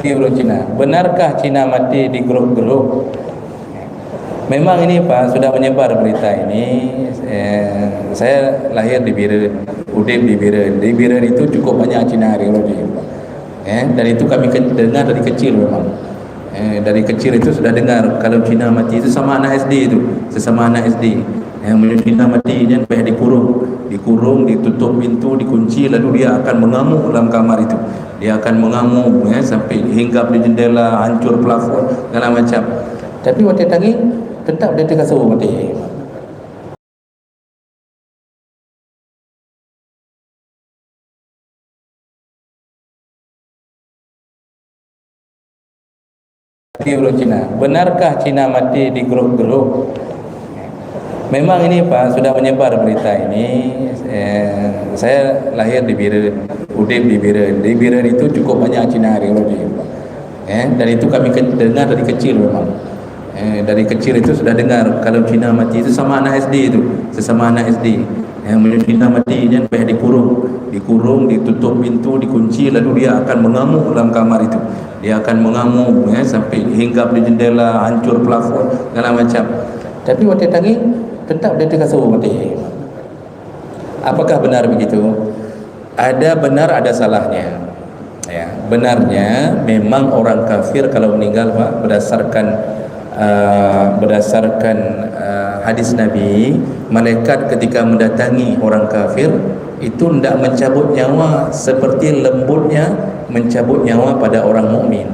Di grup Cina. Benarkah Cina mati di grup-grup? Memang ini Pak sudah menyebar berita ini. Saya lahir di Biren, Udip di Biren. Di Biren itu cukup banyak Cina radiologi, Pak. Dan itu kami dengar dari kecil memang. Dari kecil itu sudah dengar kalau Cina mati itu sama anak SD itu, sesama anak SD. Yang Cina mati dia dikurung, ditutup pintu, dikunci, lalu dia akan mengamuk dalam kamar itu. Dia akan mengamuk sampai hinggap di jendela, hancur plafon, segala macam. Tapi waktu tangi tetap dia terasa mati. Di grup Cina. Benarkah Cina mati di grup-grup? Memang ini Pak sudah menyebar berita ini. Saya lahir di Biren, Udip di Biren. Di Biren itu cukup banyak Cina radiologi, Pak. Dan itu kami dengar dari kecil memang. Dari kecil itu sudah dengar kalau Cina mati itu sama anak SD itu, sesama anak SD. Yang Cina mati dia dikurung, ditutup pintu, dikunci, lalu dia akan mengamuk dalam kamar itu. Dia akan mengamuk sampai hinggap di jendela, hancur plafon, segala macam. Tapi waktu tangi tetap dia terasa mati. Apakah benar begitu? Ada benar, ada salahnya. Benarnya memang orang kafir kalau meninggal Pak, berdasarkan hadis Nabi, malaikat ketika mendatangi orang kafir itu tidak mencabut nyawa seperti lembutnya mencabut nyawa pada orang mukmin.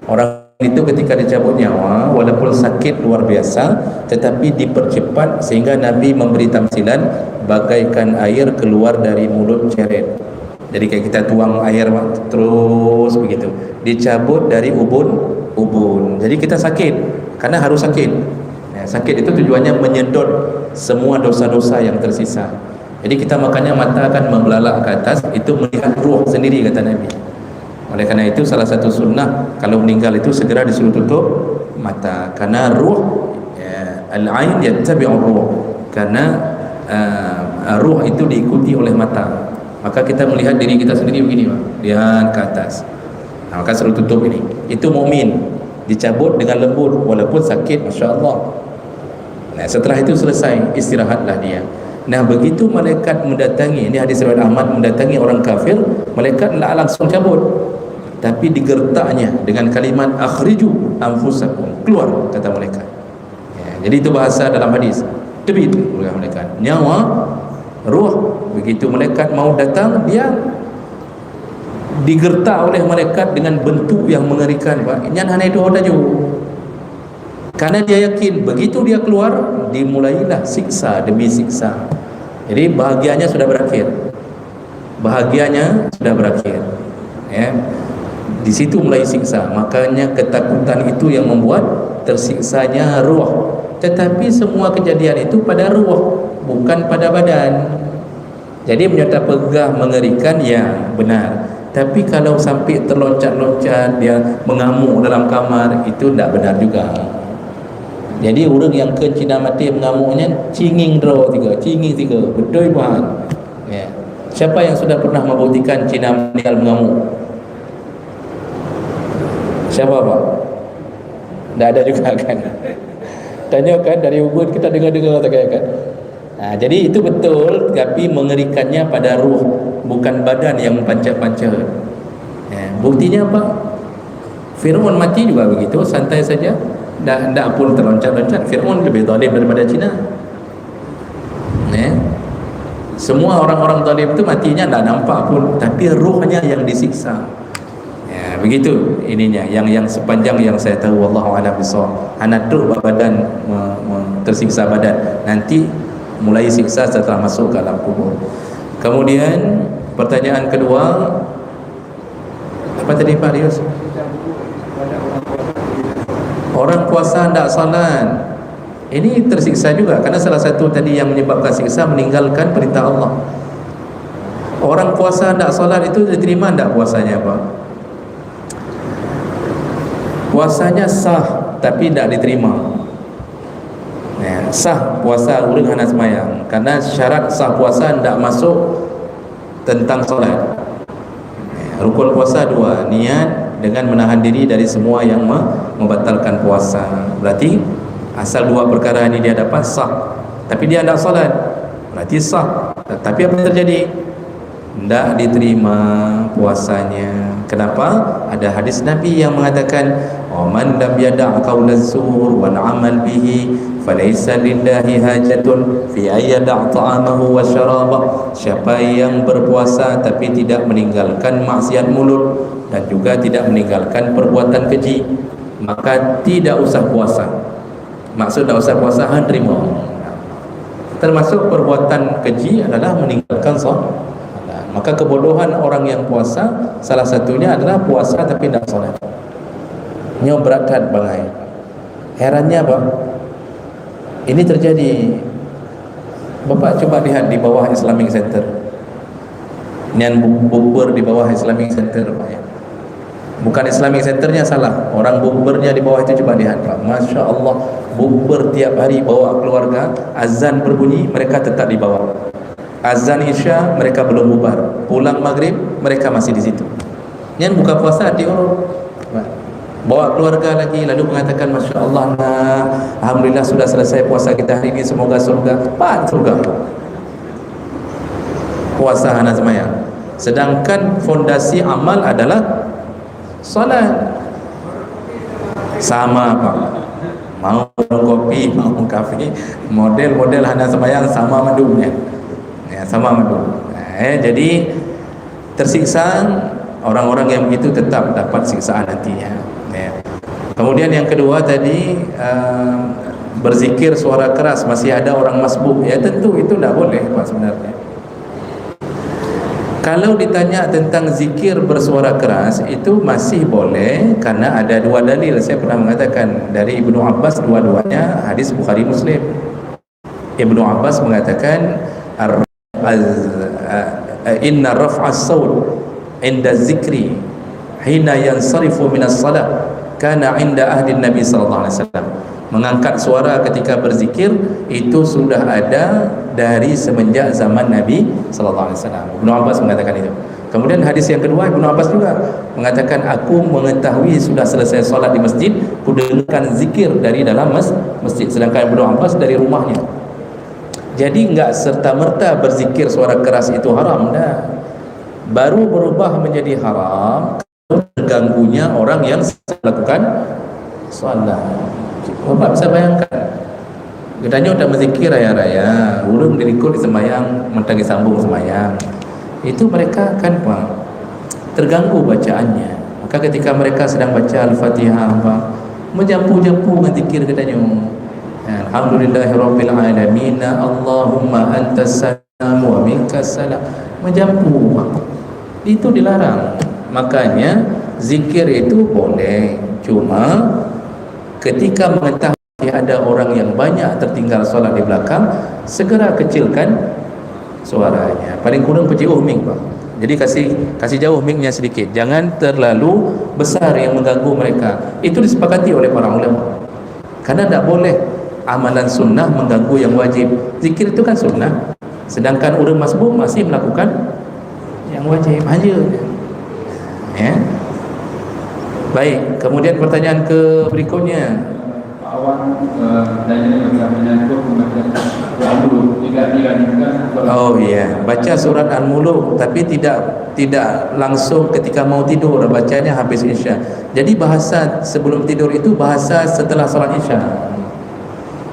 Orang itu ketika dicabut nyawa walaupun sakit luar biasa tetapi dipercepat sehingga Nabi memberi tamsilan bagaikan air keluar dari mulut ceret. Jadi kayak kita tuang air terus begitu, dicabut dari ubun. Jadi kita sakit karena harus sakit. Sakit itu tujuannya menyedot semua dosa-dosa yang tersisa. Jadi kita makanya mata akan membelalak ke atas, itu melihat ruh sendiri kata Nabi. Oleh karena itu salah satu sunnah kalau meninggal itu segera disuruh tutup mata, karena ruh al-ain yattabi'ur ruh, karena ruh itu diikuti oleh mata. Maka kita melihat diri kita sendiri begini Pak, lihat ke atas. Maka suruh tutup ini. Itu mukmin, dicabut dengan lembut walaupun sakit, masya-Allah. Setelah itu selesai, istirahatlah dia. Begitu malaikat mendatangi, ini hadis riwayat Ahmad, mendatangi orang kafir, malaikat tidak langsung cabut, tapi digertaknya dengan kalimat akhriju anfusakum, keluar kata malaikat. Jadi itu bahasa dalam hadis. Tebit oleh malaikat. Nyawa, ruh, begitu malaikat mau datang, dia digertak oleh malaikat dengan bentuk yang mengerikan Pak. Nyan hana itu hodaju. Karena dia yakin begitu dia keluar dimulailah siksa demi siksa. Jadi bahagianya sudah berakhir. Di situ mulai siksa. Makanya ketakutan itu yang membuat tersiksanya ruh. Tetapi semua kejadian itu pada ruh, bukan pada badan. Jadi menyata pegah mengerikan, ya benar. Tapi kalau sampai terloncat-loncat, dia mengamuk dalam kamar, itu tidak benar juga. Jadi orang yang ke Cina mati mengamuknya cinging tiga, betul Tuhan. Siapa yang sudah pernah membuktikan Cina meninggal mengamuk? Siapa Pak? Tidak ada juga kan? Tanya kan dari ubud kita dengar-dengar kan? Jadi itu betul, tapi mengerikannya pada ruh, bukan badan yang panca-panca. Buktinya apa? Fir'aun mati juga begitu, santai saja. Tak pun terloncat-loncat. Fir'aun lebih zalim daripada Cina. Semua orang-orang zalim itu matinya tak nampak pun, tapi ruhnya yang disiksa. Begitu ininya, yang sepanjang yang saya tahu, wallahu a'lam bishawab. Anak tu badan tersiksa badan, nanti mulai siksa setelah masuk ke alam kubur. Kemudian pertanyaan kedua, apa tadi Pak Rius? Orang puasa tidak salat, ini tersiksa juga, karena salah satu tadi yang menyebabkan siksa meninggalkan perintah Allah. Orang puasa tidak salat itu diterima tidak puasanya Pak? Puasanya sah tapi tidak diterima. Sah puasa orang hana semayang, karena syarat sah puasa tidak masuk tentang solat. Rukun puasa dua, niat dengan menahan diri dari semua yang membatalkan puasa. Berarti asal dua perkara ini dia dapat sah, tapi dia tidak salat, berarti sah. Tapi apa terjadi? Tidak diterima puasanya. Kenapa? Ada hadis Nabi yang mengatakan, "Man lam yada' qaula az-zur wal 'amal bihi falaysa lillahi hajatun fi ayyada' ta'amahu wa syarabah." Siapa yang berpuasa tapi tidak meninggalkan maksiat mulut dan juga tidak meninggalkan perbuatan keji, maka tidak usah puasa. Maksud tak usah puasa, terima. Termasuk perbuatan keji adalah meninggalkan solat. Maka kebodohan orang yang puasa salah satunya adalah puasa tapi tidak solat. Nyo berat bangai. Herannya apa? Ini terjadi. Bapak coba lihat di bawah Islamic Center. Nian bubur di bawah Islamic Center, Pak, ya. Bukan Islamic Centernya salah, orang bubbernya di bawah itu coba lihat, Pak. Masya Allah, bubber tiap hari bawa keluarga. Azan berbunyi, mereka tetap di bawah. Azan Isya, mereka belum bubar. Pulang maghrib, mereka masih di situ. Yang buka puasa diurut, bawa keluarga lagi, lalu mengatakan Masya Allah, nah, Alhamdulillah sudah selesai puasa kita hari ini, semoga surga. Pak, surga. Puasa hana semayang. Sedangkan fondasi amal adalah solat. Sama, Pak. Mau kopi, mau kafe, model-model hana semayang sama madunya, ya, sama madu. Jadi tersiksa orang-orang yang begitu, tetap dapat siksaan nantinya, ya. Kemudian yang kedua tadi, berzikir suara keras, masih ada orang masbuk, ya tentu itu tidak boleh, Pak, sebenarnya. Kalau ditanya tentang zikir bersuara keras, itu masih boleh karena ada dua dalil. Saya pernah mengatakan dari Ibnu Abbas, dua-duanya hadis Bukhari Muslim. Ibnu Abbas mengatakan inna raf'as saut inda zikri hina yansarifu minas salat kana inda ahli Nabi sallallahu alaihi wasallam. Mengangkat suara ketika berzikir itu sudah ada dari semenjak zaman Nabi sallallahu alaihi wasallam. Ibnu Abbas mengatakan itu. Kemudian hadis yang kedua, Ibnu Abbas juga mengatakan, aku mengetahui sudah selesai solat di masjid, ku dengarkan zikir dari dalam masjid. Sedangkan Ibnu Abbas dari rumahnya. Jadi enggak serta-merta berzikir suara keras itu haram, dah. Baru berubah menjadi haram kalau terganggunya orang yang melakukan solat. Bapak bisa bayangkan, katanya udah berzikir raya-raya, urung dirikut di semayang, mentagi sambung semayang, itu mereka kan, Pak, terganggu bacaannya. Maka ketika mereka sedang baca Al-Fatihah, Pak, menjampu-jampu dengan zikir, katanya, Alhamdulillahirabbil alamin, Allahumma antas salam wa minkas salam, menjampu, Pak. Itu dilarang. Makanya zikir itu boleh, cuma ketika mengetahui ada orang yang banyak tertinggal solat di belakang, segera kecilkan suaranya. Paling kurang pecah mic, Pak. Jadi kasih jauh mic-nya sedikit. Jangan terlalu besar yang mengganggu mereka. Itu disepakati oleh para ulama. Karena tidak boleh amalan sunnah mengganggu yang wajib. Zikir itu kan sunnah. Sedangkan orang masbuk masih melakukan yang wajib aja. Ya. Baik, kemudian pertanyaan ke berikutnya. Pak Awan tanya menyangkut membaca Al-Muluk, tidak dilanjutkan. Oh iya, baca surat Al-Muluk tapi tidak langsung ketika mau tidur, bacanya habis Isya. Jadi bahasa sebelum tidur itu bahasa setelah salat Isya.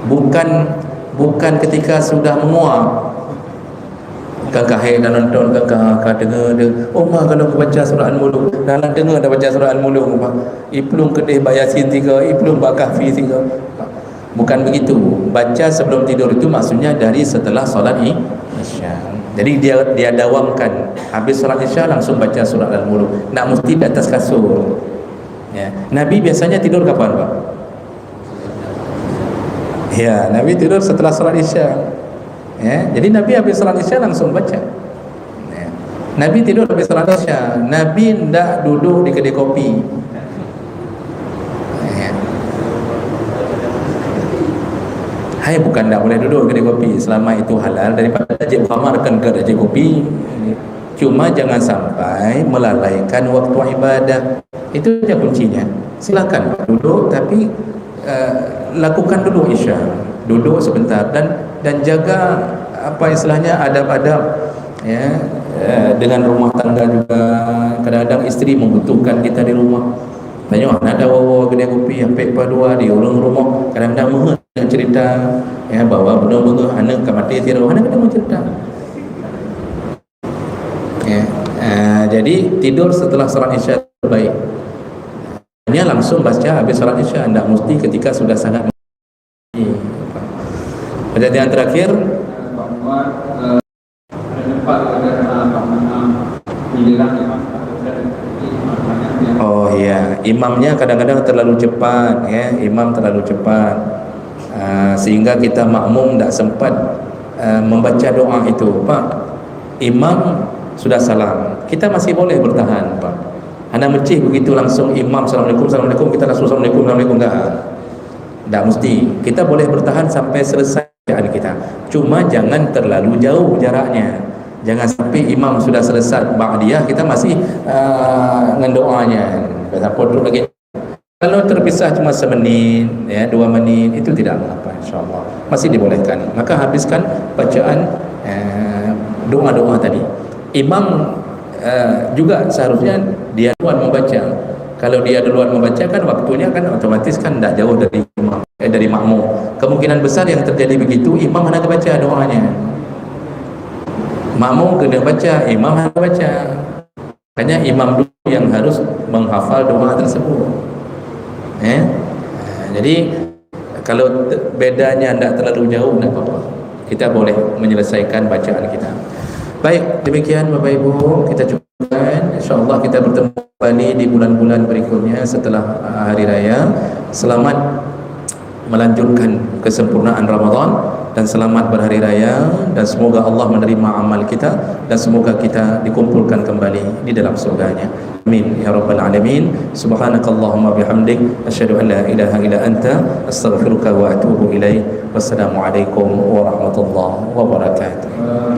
Bukan ketika sudah menguap. Kakak dan nonton, kakak dengar dia, oh mah kalau aku baca surah Al-Muluk, dalam dengar dah baca surah Al-Muluk, iplung kedih bayasin tiga, iplung bakahfi tiga. Bukan begitu. Baca sebelum tidur itu maksudnya dari setelah solat Isya. Jadi dia dawamkan habis solat Isya langsung baca surah Al-Muluk. Tak mesti di atas kasur. Ya. Nabi biasanya tidur kapan, Pak? Ya, Nabi tidur setelah solat Isya. Ya, jadi Nabi habis salat Isya langsung baca. Ya. Nabi tidur habis salat Isya. Nabi tidak duduk di kedai kopi. Ya. Hai, bukan tidak boleh duduk di kedai kopi, selama itu halal, daripada Haji Muhammad akan ke kedai kopi. Cuma jangan sampai melalaikan waktu ibadah. Itu saja kuncinya. Silakan duduk, tapi lakukan dulu isya. Duduk sebentar dan jaga apa istilahnya adab-adab ya, dengan rumah tangga juga. Kadang-kadang isteri membutuhkan kita di rumah. Tanya nak ada wawa kedai kopi sampai padua di ulung rumah. Kadang-kadang meh nak cerita ya bawa benda-benda anak ke mati tiru anak kena cerita. Ya. Jadi tidur setelah salat isya terbaik. Hanya langsung baca habis salat isya, anda mesti ketika sudah sangat. Pertanyaan terakhir, Pak Umar, ada tempat ada Pak Menang menjelang imam oh iya, imamnya kadang-kadang terlalu cepat ya, imam terlalu cepat sehingga kita makmum tak sempat membaca doa itu. Pak, imam sudah salam, kita masih boleh bertahan, Pak. Anda mecih begitu langsung imam Assalamualaikum, Assalamualaikum, kita langsung Assalamualaikum, Assalamualaikum, tak mesti. Kita boleh bertahan sampai selesai bacaan kita. Cuma jangan terlalu jauh jaraknya. Jangan sampai imam sudah selesai ba'diyah kita masih ngendoanya. Apa dulu lagi. Kalau terpisah cuma semenit ya, 2 menit itu tidak apa-apa, insyaallah. Masih dibolehkan. Maka habiskan bacaan doa-doa tadi. Imam juga seharusnya dia duluan membaca. Kalau dia duluan membaca kan waktunya kan otomatis kan tidak jauh dari imam, dari makmum. Kemungkinan besar yang terjadi begitu, imam hendak baca doanya. Makmum kena baca, imam hendak baca. Makanya imam dulu yang harus menghafal doa tersebut. Jadi kalau bedanya tidak terlalu jauh, tidak apa-apa. Kita boleh menyelesaikan bacaan kita. Baik, demikian Bapak Ibu, kita cukupkan. InsyaAllah kita bertemu kembali di bulan-bulan berikutnya setelah Hari Raya. Selamat melanjutkan kesempurnaan Ramadan dan selamat berhari raya, dan semoga Allah menerima amal kita dan semoga kita dikumpulkan kembali di dalam surganya. Amin ya rabbal alamin. Subhanakallahumma bihamdik asyhadu an la ilaha illa anta astaghfiruka wa atubu ilaik. Wassalamualaikum warahmatullahi wabarakatuh.